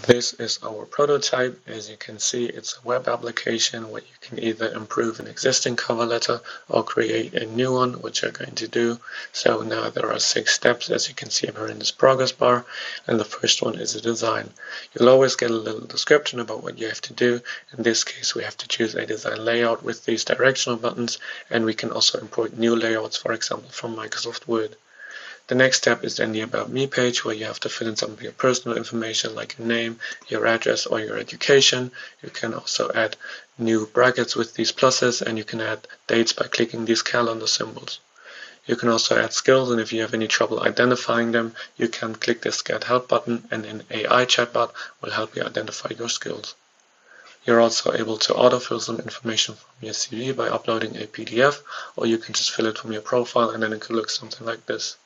This is our prototype. As you can see, it's a web application where you can either improve an existing cover letter or create a new one, which you're going to do. So now there are 6 steps, as you can see here in this progress bar, and the first one is a design. You'll always get a little description about what you have to do. In this case, we have to choose a design layout with these directional buttons, and we can also import new layouts, for example, from Microsoft Word. The next step is then the About Me page, where you have to fill in some of your personal information like your name, your address, or your education. You can also add new brackets with these pluses, and you can add dates by clicking these calendar symbols. You can also add skills, and if you have any trouble identifying them, you can click this Get Help button, and an AI chatbot will help you identify your skills. You're also able to autofill some information from your CV by uploading a PDF, or you can just fill it from your profile, and then it could look something like this.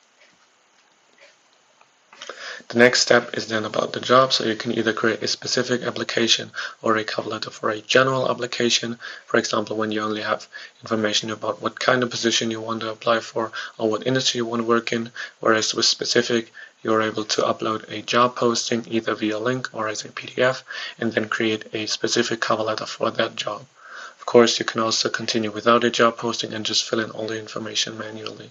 The next step is then about the job, so you can either create a specific application or a cover letter for a general application. For example, when you only have information about what kind of position you want to apply for or what industry you want to work in, whereas with specific, you're able to upload a job posting either via link or as a PDF and then create a specific cover letter for that job. Of course, you can also continue without a job posting and just fill in all the information manually.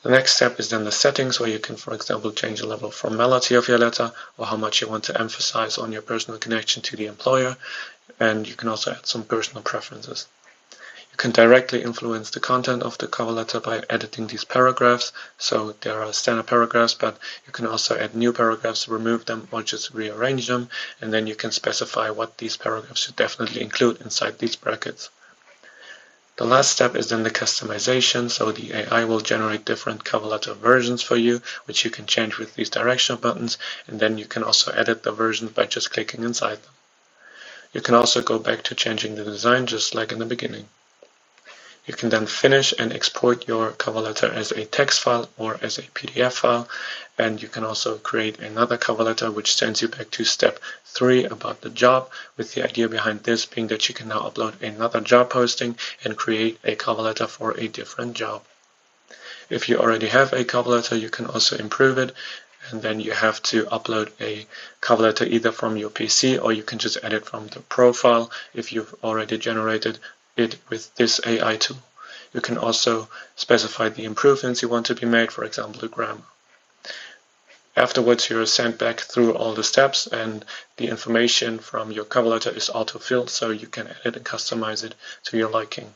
The next step is then the settings, where you can, for example, change the level of formality of your letter or how much you want to emphasize on your personal connection to the employer, and you can also add some personal preferences. You can directly influence the content of the cover letter by editing these paragraphs. So there are standard paragraphs, but you can also add new paragraphs, remove them, or just rearrange them, and then you can specify what these paragraphs should definitely include inside these brackets. The last step is then the customization, so the AI will generate different cover letter versions for you, which you can change with these directional buttons, and then you can also edit the versions by just clicking inside them. You can also go back to changing the design just like in the beginning. You can then finish and export your cover letter as a text file or as a PDF file, and you can also create another cover letter which sends you back to step 3 about the job, with the idea behind this being that you can now upload another job posting and create a cover letter for a different job. If you already have a cover letter, you can also improve it, and then you have to upload a cover letter either from your PC or you can just edit from the profile if you've already generated it with this AI tool. You can also specify the improvements you want to be made, for example, the grammar. Afterwards, you're sent back through all the steps, and the information from your cover letter is auto-filled, so you can edit and customize it to your liking.